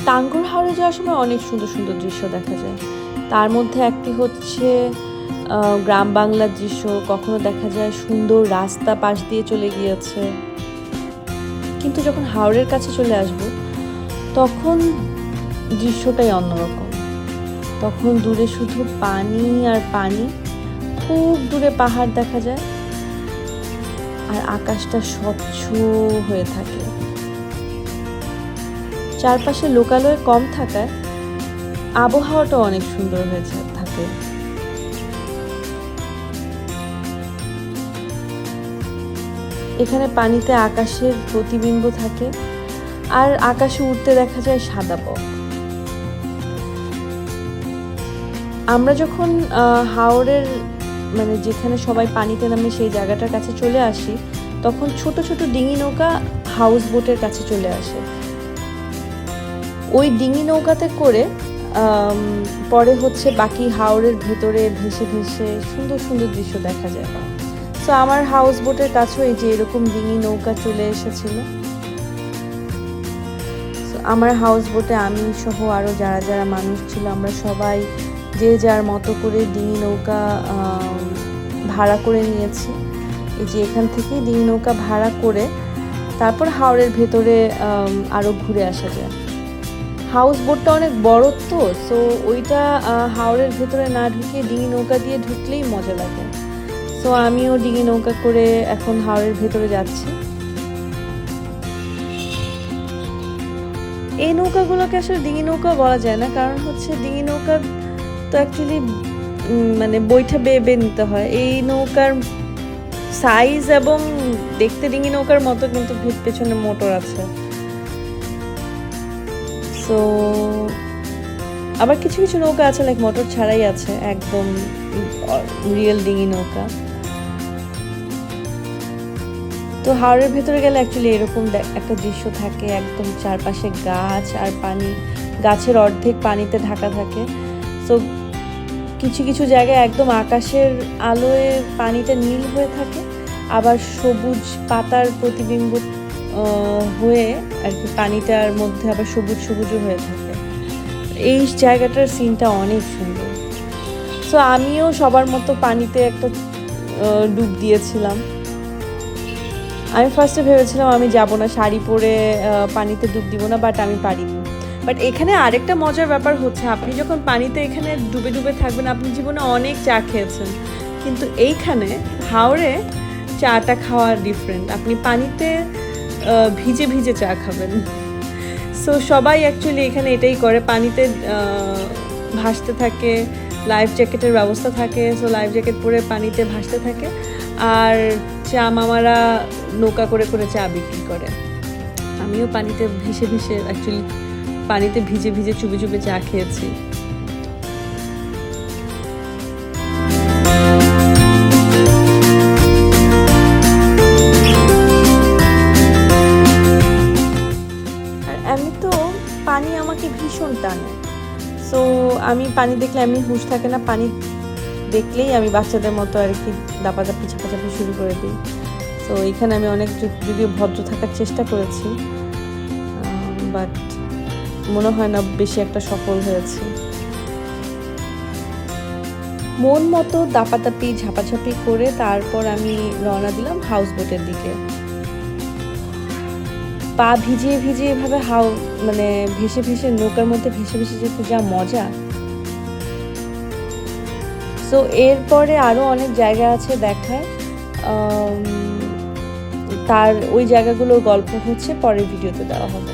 টাঙ্গুর হাওরে যাওয়ার সময় অনেক সুন্দর সুন্দর দৃশ্য দেখা যায়। তার মধ্যে একটি হচ্ছে গ্রাম বাংলার দৃশ্য, কখনো দেখা যায় সুন্দর রাস্তা পাশ দিয়ে চলে গিয়েছে। কিন্তু যখন হাওরের কাছে চলে আসব তখন দৃশ্যটাই অন্যরকম। তখন দূরে শুধু পানি আর পানি, খুব দূরে পাহাড় দেখা যায় আর আকাশটা স্বচ্ছ হয়ে থাকে। চারপাশে লোকালয় কম থাকায় আবহাওয়াটা অনেক সুন্দর হয়ে থাকে। এখানে পানিতে আকাশের প্রতিবিম্ব থাকে আর আকাশে উঠতে দেখা যায় সাদা বক। আমরা যখন হাওরের মানে যেখানে সবাই পানিতে নামে সেই জায়গাটার কাছে চলে আসি, তখন ছোট ছোট ডিঙি নৌকা হাউস বোটের কাছে চলে আসে। ওই ডিঙি নৌকাতে করে পরে হচ্ছে বাকি হাওরের ভেতরে ভেসে ভেসে সুন্দর সুন্দর দৃশ্য দেখা যায়। তো আমার হাউস বোটের কাছেও এই যে এরকম ডিঙি নৌকা চলে এসেছিল। আমার হাউস বোটে আমি সহ আরও যারা যারা মানুষ ছিল, আমরা সবাই যে যার মতো করে ডিঙি নৌকা ভাড়া করে নিয়েছি। এই যে এখান থেকে ডিঙি নৌকা ভাড়া করে তারপর হাওরের ভেতরে আরও ঘুরে আসা যায়। হাউস বোটটা অনেক বড় তো, সো ওইটা হাওরের ভেতরে না ঢুকিয়ে ডিঙি নৌকা দিয়ে ঢুকলেই মজা লাগে। সো আমিও ডিঙি নৌকা করে এখন হাওরের ভেতরে যাচ্ছি। এই নৌকাগুলোকে আসলে ডিঙি নৌকা বলা যায় না, কারণ হচ্ছে ডিঙি নৌকা তো অ্যাকচুয়ালি মানে বৈঠা বেয়ে বেয়ে নিতে হয়। এই নৌকার সাইজ এবং দেখতে ডিঙি নৌকার মতো, কিন্তু পেছনে মোটর আছে। সো আবার কিছু কিছু নৌকা আছে লাইক মোটর ছাড়াই আছে, একদম রিয়েল ডিঙি নৌকা। তো হাওরের ভেতরে গেলে অ্যাকচুয়ালি এরকম একটা দৃশ্য থাকে, একদম চারপাশে গাছ আর পানি, গাছের অর্ধেক পানিতে ঢাকা থাকে। সো কিছু কিছু জায়গায় একদম আকাশের আলোয় পানিটা নীল হয়ে থাকে, আবার সবুজ পাতার প্রতিবিম্ব হয়ে আর কি পানিটার মধ্যে আবার সবুজ সবুজও হয়ে থাকে। এই জায়গাটার সিনটা অনেক সুন্দর। সো আমিও সবার মতো পানিতে একটা ডুব দিয়েছিলাম। আমি ফার্স্টে ভেবেছিলাম আমি যাব না, শাড়ি পরে পানিতে ডুব দিব না, বাট আমি পারিনি। বাট এখানে আরেকটা মজার ব্যাপার হচ্ছে, আপনি যখন পানিতে এখানে ডুবে ডুবে থাকবেন, আপনি জীবনে অনেক চা খেয়েছেন, কিন্তু এইখানে হাওরে চাটা খাওয়া ডিফারেন্ট। আপনি পানিতে ভিজে ভিজে চা খাবেন। সো সবাই অ্যাকচুয়ালি এখানে এটাই করে, পানিতে ভাসতে থাকে, লাইফ জ্যাকেটের ব্যবস্থা থাকে। সো লাইফ জ্যাকেট পরে পানিতে ভাসতে থাকে, আর চা মামারা নৌকা করে করে চা বিক্রি করে। আমিও পানিতে ভেসে ভেসে অ্যাকচুয়ালি পানিতে ভিজে ভিজে চুপে চুপে চা খেয়েছি। আর এমনি তো পানি আমাকে ভীষণ টানে। সো আমি পানি দেখলে এমনি হুঁশ থাকে না, পানি দেখলেই আমি বাচ্চাদের মতো আর কি দাপাদাপি ঝাপাঝাপি শুরু করে দিই। তো এখানে আমি অনেক যদিও ভদ্র থাকার চেষ্টা করেছি, বাট মনে হয় না বেশি একটা সফল হয়েছে। মন মতো দাপাদাপি ঝাপাঝাপি করে তারপর আমি রওনা দিলাম হাউস বোটের দিকে। পা ভিজিয়ে ভিজিয়ে এভাবে মানে ভেসে ভেসে নৌকার মধ্যে ভেসে ভেসে যেতে যা মজা। সো এরপরে আরও অনেক জায়গা আছে দেখার, তার ওই জায়গাগুলোর গল্প হচ্ছে পরের ভিডিওতে দেওয়া হবে।